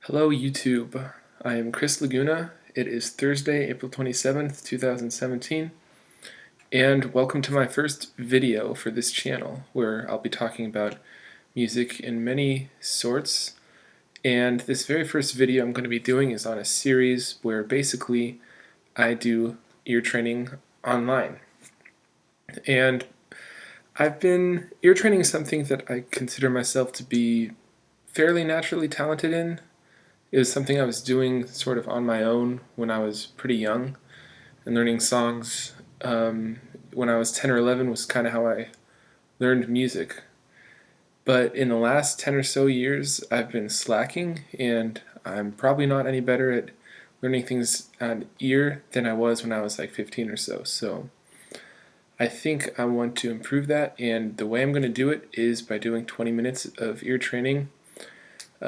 Hello YouTube, I am Chris Laguna. It is Thursday, April 27th, 2017, and welcome to my first video for this channel where I'll be talking about music in many sorts. And this very first video I'm going to be doing is on a series where basically I do ear training online. And ear training is something that I consider myself to be fairly naturally talented in. It was something I was doing sort of on my own when I was pretty young, and learning songs when I was 10 or 11 was kind of how I learned music. But in the last 10 or so years, I've been slacking, and I'm probably not any better at learning things on ear than I was when I was like 15 or so. So I think I want to improve that, and the way I'm going to do it is by doing 20 minutes of ear training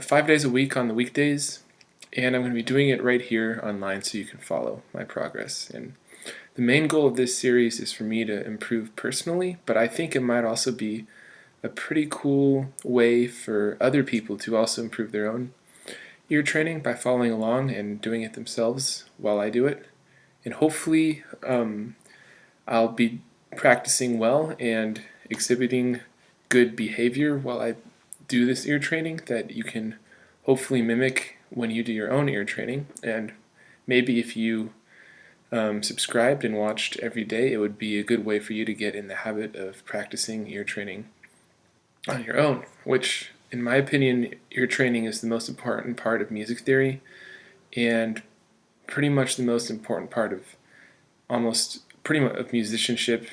5 days a week on the weekdays, and I'm going to be doing it right here online so you can follow my progress. And the main goal of this series is for me to improve personally, but I think it might also be a pretty cool way for other people to also improve their own ear training by following along and doing it themselves while I do it. And hopefully I'll be practicing well and exhibiting good behavior while I do this ear training that you can hopefully mimic when you do your own ear training. And maybe if you subscribed and watched every day, it would be a good way for you to get in the habit of practicing ear training on your own, which in my opinion, ear training is the most important part of music theory and pretty much the most important part of almost pretty much of musicianship.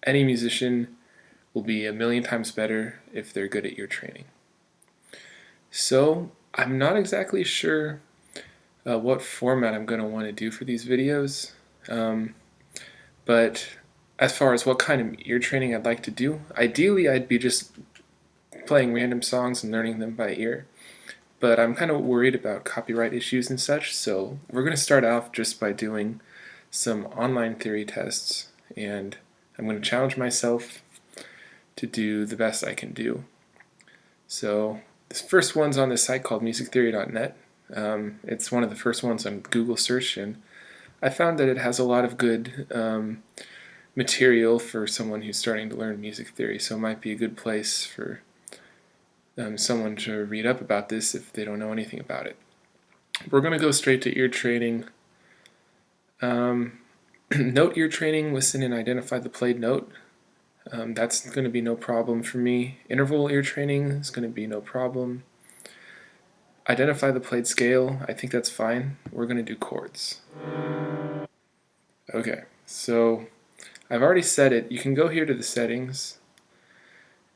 Any musician will be a million times better if they're good at ear training. So I'm not exactly sure what format I'm going to want to do for these videos, but as far as what kind of ear training I'd like to do, ideally I'd be just playing random songs and learning them by ear, but I'm kind of worried about copyright issues and such, so we're going to start off just by doing some online theory tests, and I'm going to challenge myself to do the best I can do. So this first one's on this site called musictheory.net. It's one of the first ones on Google search, and I found that it has a lot of good material for someone who's starting to learn music theory, so it might be a good place for someone to read up about this if they don't know anything about it. We're going to go straight to ear training. Note ear training, listen and identify the played note. That's going to be no problem for me. Interval ear training is going to be no problem. Identify the played scale, I think that's fine. We're going to do chords. Okay, so I've already set it. You can go here to the settings,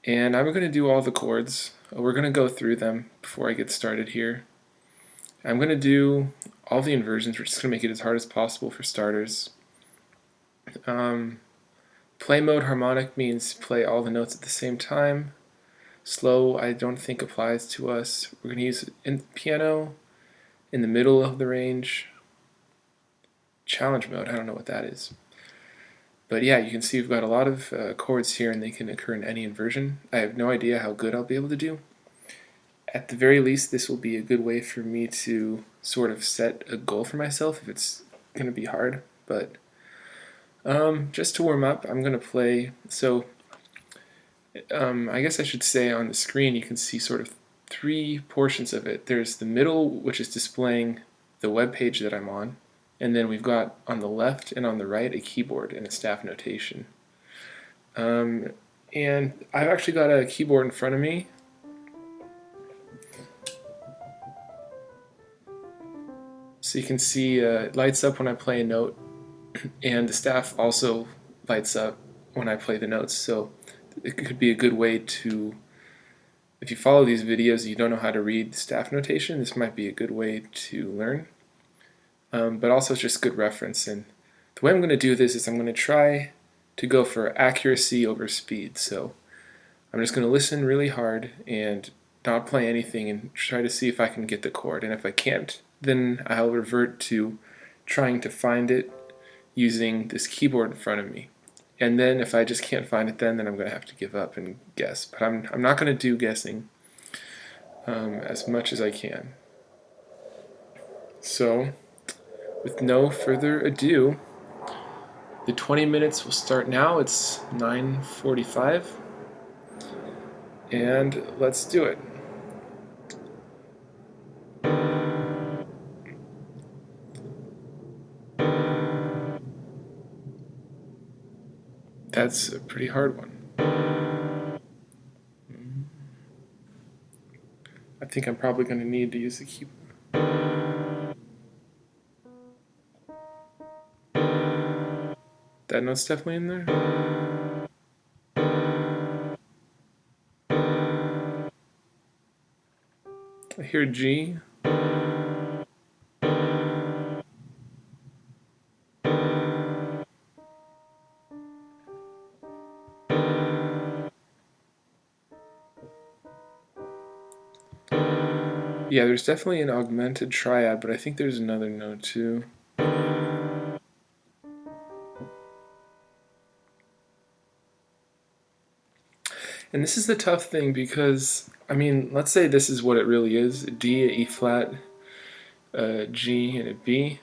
and I'm going to do all the chords. We're going to go through them before I get started here. I'm going to do all the inversions. We're just going to make it as hard as possible for starters. Play mode harmonic means play all the notes at the same time. Slow I don't think applies to us. We're going to use piano in the middle of the range. Challenge mode, I don't know what that is. But yeah, you can see we've got a lot of chords here, and they can occur in any inversion. I have no idea how good I'll be able to do. At the very least, this will be a good way for me to sort of set a goal for myself if it's going to be hard. But just to warm up, I'm going to play. So I guess I should say on the screen you can see sort of three portions of it. There's the middle, which is displaying the web page that I'm on, and then we've got on the left and on the right a keyboard and a staff notation. And I've actually got a keyboard in front of me. So you can see it lights up when I play a note, and the staff also lights up when I play the notes. So it could be a good way to, if you follow these videos and you don't know how to read the staff notation, this might be a good way to learn. But also it's just good reference. And the way I'm going to do this is I'm going to try to go for accuracy over speed. So I'm just going to listen really hard and not play anything and try to see if I can get the chord. And if I can't, then I'll revert to trying to find it using this keyboard in front of me. And then if I just can't find it, then I'm going to have to give up and guess. But I'm not going to do guessing as much as I can. So, with no further ado, the 20 minutes will start now. It's 9:45, and let's do it. That's a pretty hard one. I think I'm probably going to need to use the keyboard. That note's definitely in there. I hear G. Yeah, there's definitely an augmented triad, but I think there's another note too. And this is the tough thing because, I mean, let's say this is what it really is: a D, a E flat, a G, and a B.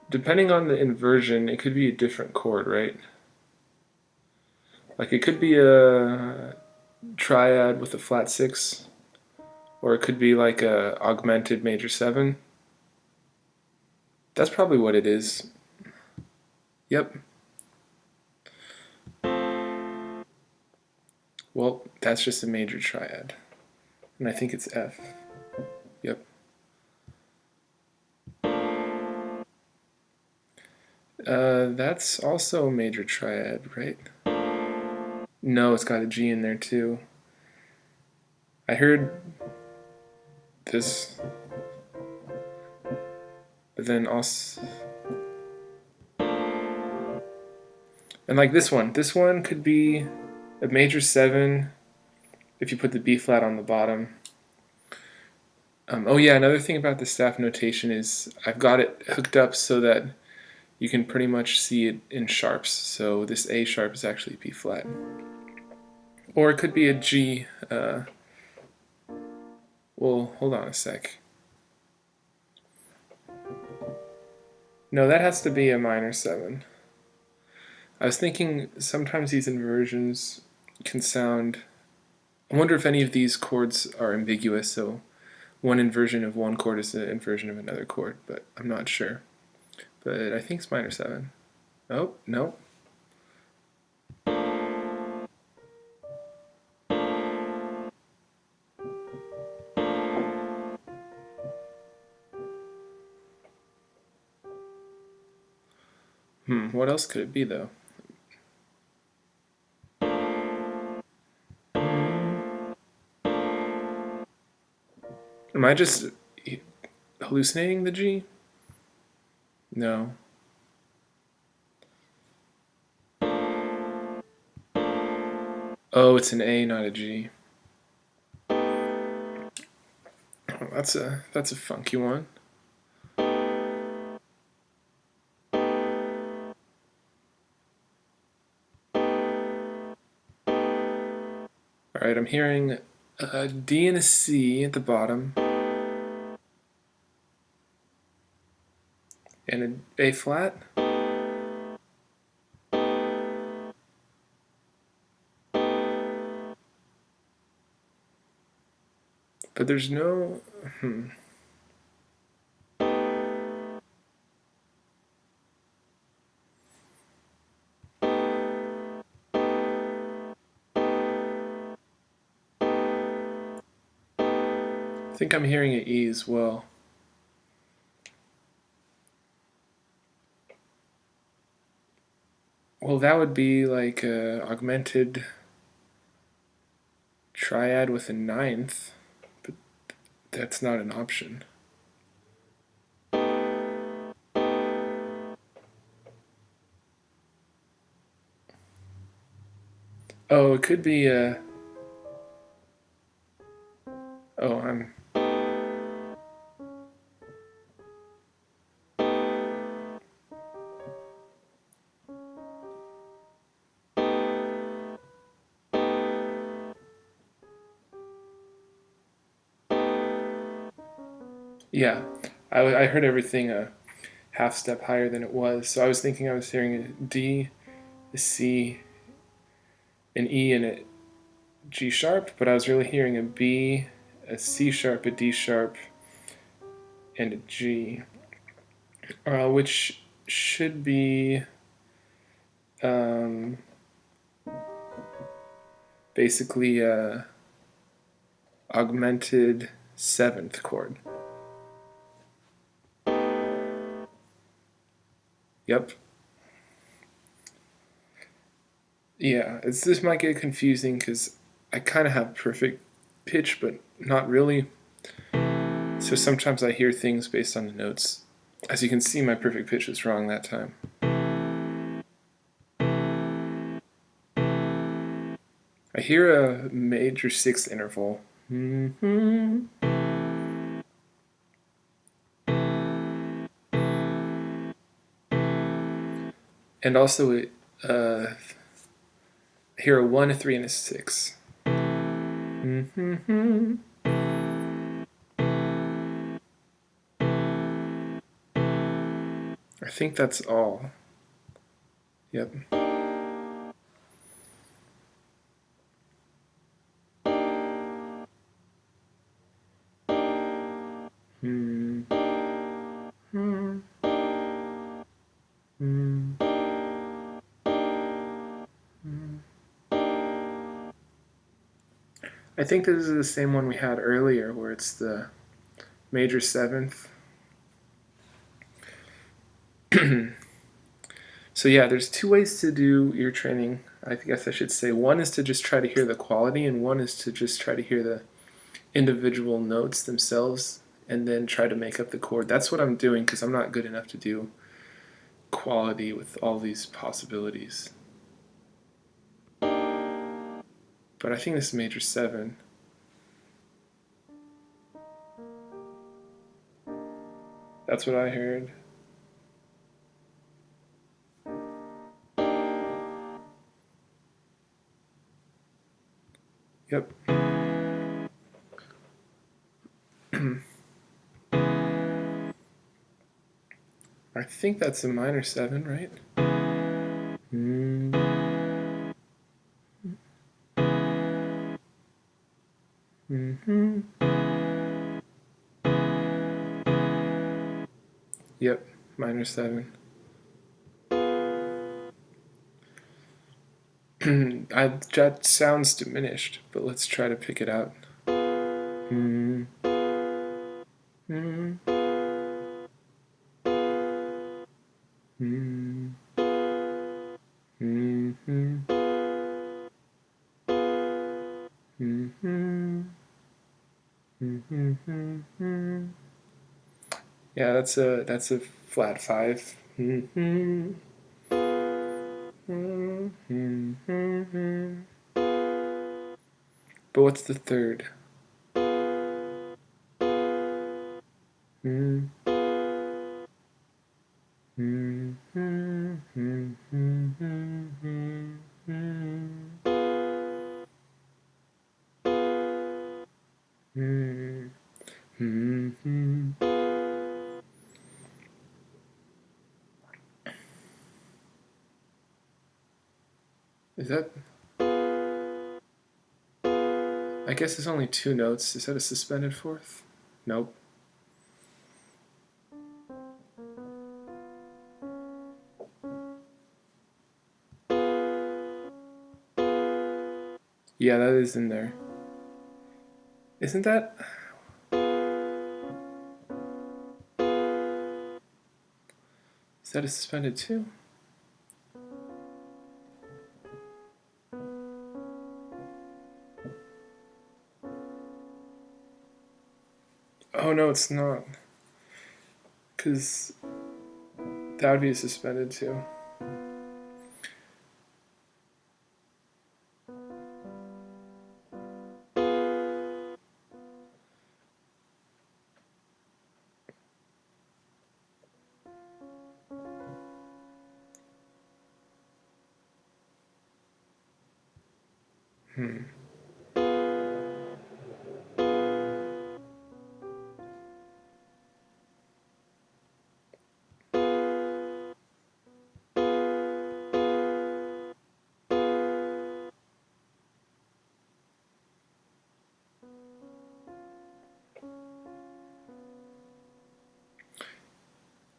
Depending on the inversion, it could be a different chord, right? Like it could be a triad with a flat 6, or it could be like a augmented major 7. That's probably what it is. Yep. Well, that's just a major triad. And I think it's F. Yep. That's also a major triad, right? No, it's got a G in there too. I heard this, but then also, and like this one could be a major 7 if you put the B flat on the bottom. Oh yeah, another thing about the staff notation is I've got it hooked up so that you can pretty much see it in sharps. So this A sharp is actually B flat. Or it could be a G. Well, hold on a sec. No, that has to be a minor 7. I was thinking sometimes these inversions can sound... I wonder if any of these chords are ambiguous, so one inversion of one chord is an inversion of another chord, but I'm not sure. But I think it's minor 7. Oh, no. What else could it be, though? Am I just hallucinating the G? No. Oh, it's an A, not a G. Oh, that's a funky one. Alright, I'm hearing a D and a C at the bottom, and an A flat. But there's no... I think I'm hearing an E as well. Well, that would be like a augmented triad with a 9th, but that's not an option. Oh, it could be a... Oh, I'm... Yeah, I heard everything a half step higher than it was, so I was thinking I was hearing a D, a C, an E, and a G sharp, but I was really hearing a B, a C sharp, a D sharp, and a G, which should be um, basically a augmented seventh chord. Yep. Yeah, this might get confusing because I kind of have perfect pitch, but not really. So sometimes I hear things based on the notes. As you can see, my perfect pitch was wrong that time. I hear a major sixth interval. And also, I hear a 1, a 3, and a 6. I think that's all. Yep. I think this is the same one we had earlier, where it's the major seventh. So yeah, there's two ways to do ear training. I guess I should say one is to just try to hear the quality, and one is to just try to hear the individual notes themselves, and then try to make up the chord. That's what I'm doing because I'm not good enough to do quality with all these possibilities. But I think this is major 7. That's what I heard. Yep. I think that's a minor 7, right? Yep, minor 7. That sounds diminished, but let's try to pick it out. Yeah, that's a flat 5. But what's the third? Is that? I guess it's only 2 notes. Is that a suspended fourth? Nope. Yeah, that is in there. Isn't that? Is that a suspended 2? Oh no, it's not. Because that would be a suspended 2.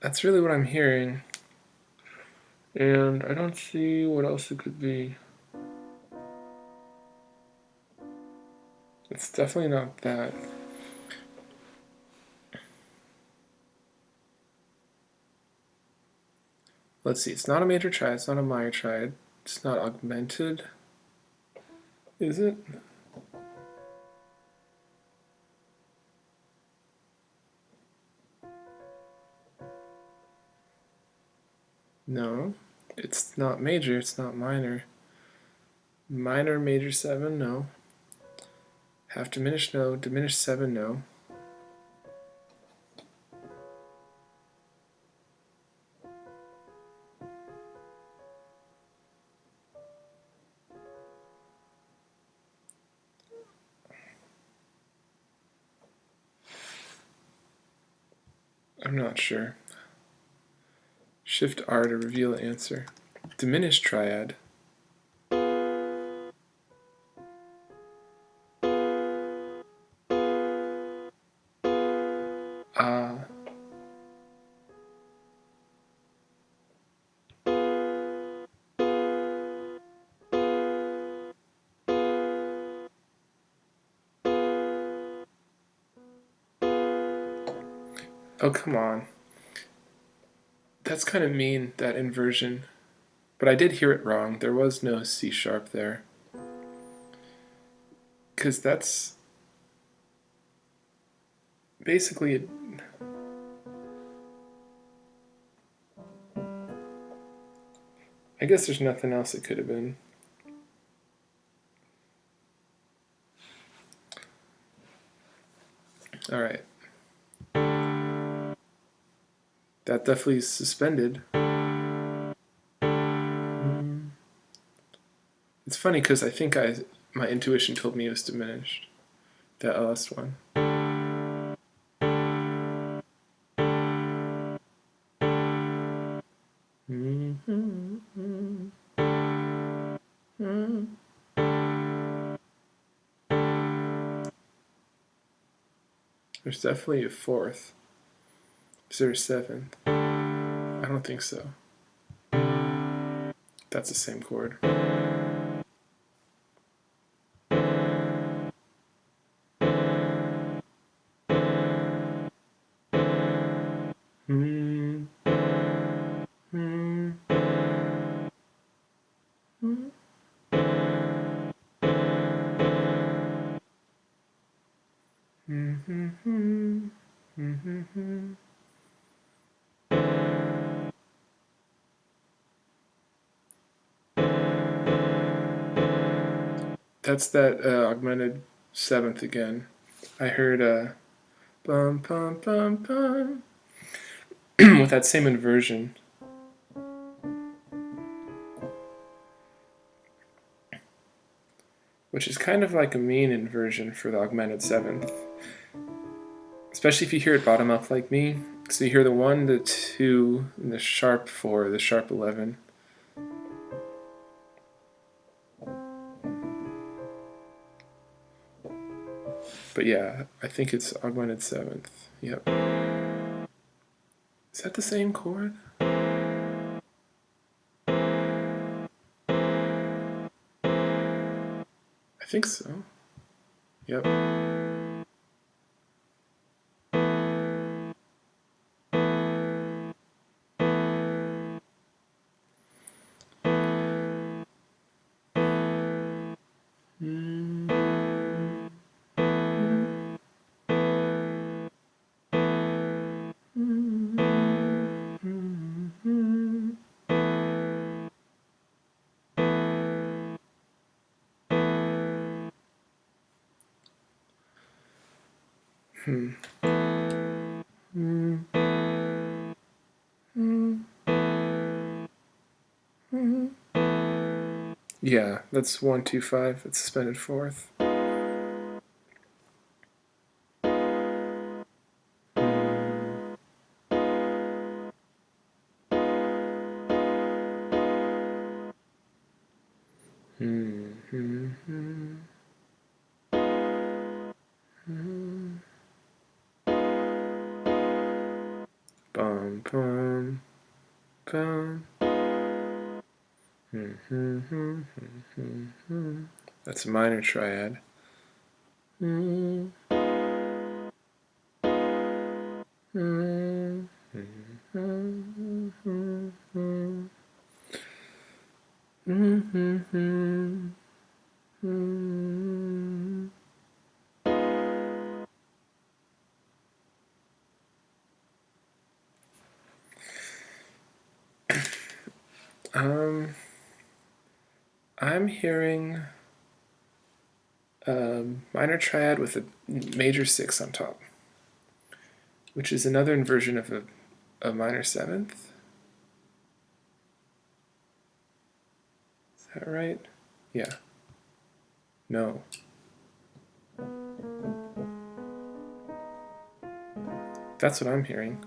That's really what I'm hearing. And I don't see what else it could be. It's definitely not that. Let's see, it's not a major triad, it's not a minor triad, it's not augmented. Is it? No. It's not major, it's not minor. Minor, major 7, no. Half diminished, no. Diminished 7, no. I'm not sure. Shift R to reveal the answer. Diminished triad. Ah. Oh, come on. That's kind of mean, that inversion. But I did hear it wrong. There was no C sharp there. Because that's basically I guess there's nothing else it could have been. Alright. That definitely is suspended. It's funny because I think my intuition told me it was diminished. That last one. There's definitely a fourth. Is there a seventh? I don't think so. That's the same chord. That's that augmented seventh again. I heard bum bum bum bum with that same inversion. Which is kind of like a mean inversion for the augmented seventh. Especially if you hear it bottom up like me. So you hear the 1, the 2, and the sharp 4, the sharp 11. But yeah, I think it's augmented 7th. Yep. Is that the same chord? I think so. Yep. Yeah, that's 1, 2, 5. It's suspended 4th. Bum, bum, bum. That's a minor triad. I'm hearing a minor triad with a major 6 on top, which is another inversion of a minor 7th. Is that right? Yeah. No. That's what I'm hearing.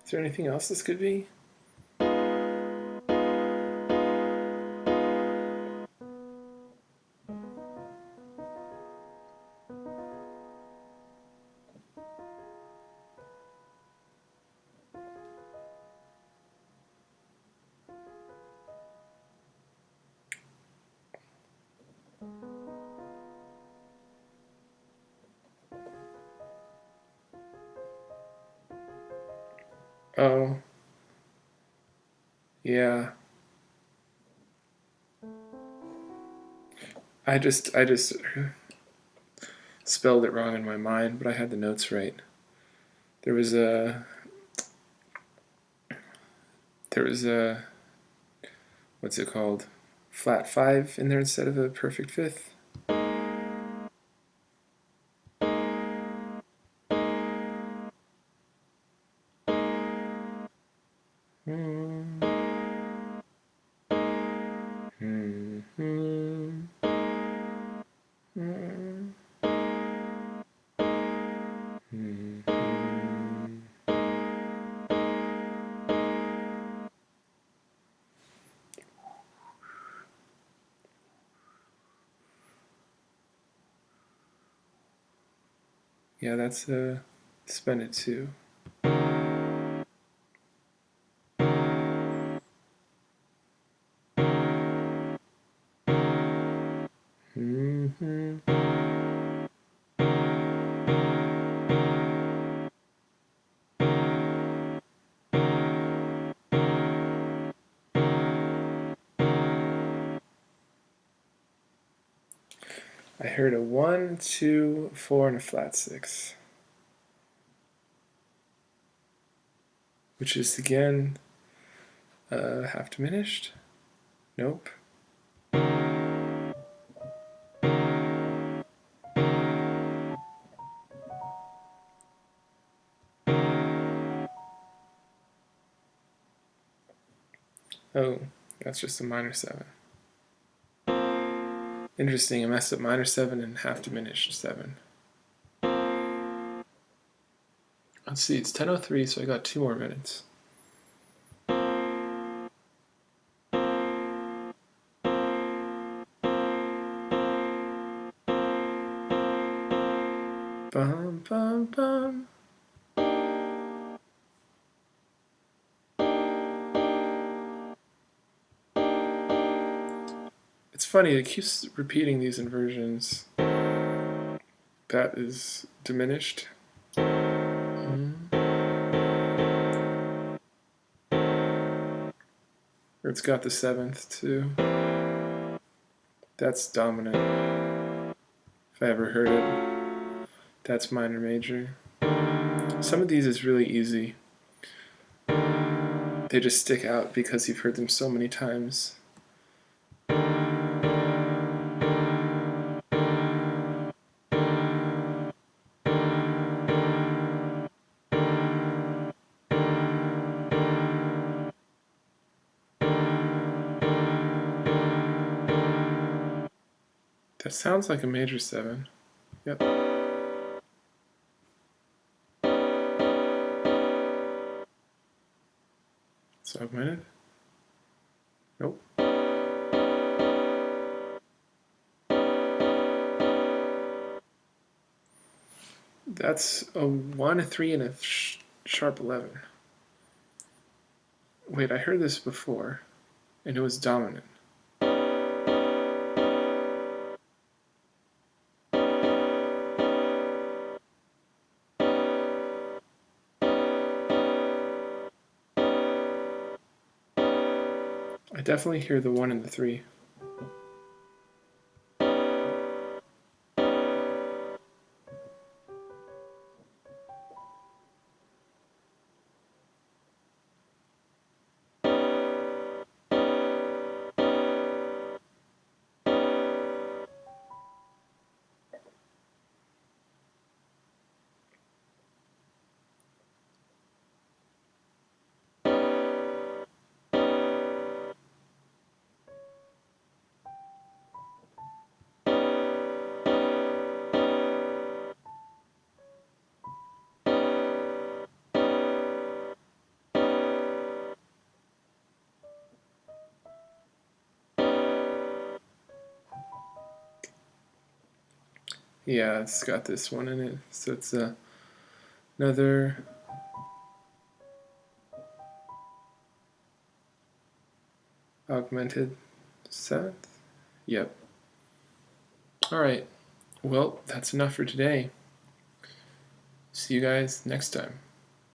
Is there anything else this could be? Oh. Yeah. I just spelled it wrong in my mind, but I had the notes right. There was a what's it called? Flat 5 in there instead of a perfect 5th. Yeah, that's suspended 2. I heard a 1, 2, 4, and a flat 6. Which is again half diminished. Nope. Oh, that's just a minor 7. Interesting, I messed up minor 7 and half diminished 7. Let's see, it's 10:03, so I got 2 more minutes. Bum, bum, bum. It's funny, it keeps repeating these inversions. That is diminished. It's got the 7th too. That's dominant. If I ever heard it. That's minor major. Some of these is really easy. They just stick out because you've heard them so many times. That sounds like a major 7. Yep. So augmented? Nope. That's a 1, a 3, and a sharp 11. Wait, I heard this before, and it was dominant. I definitely hear the 1 and the 3. Yeah, it's got this one in it, so it's another augmented 7th. Yep. Alright, well, that's enough for today. See you guys next time.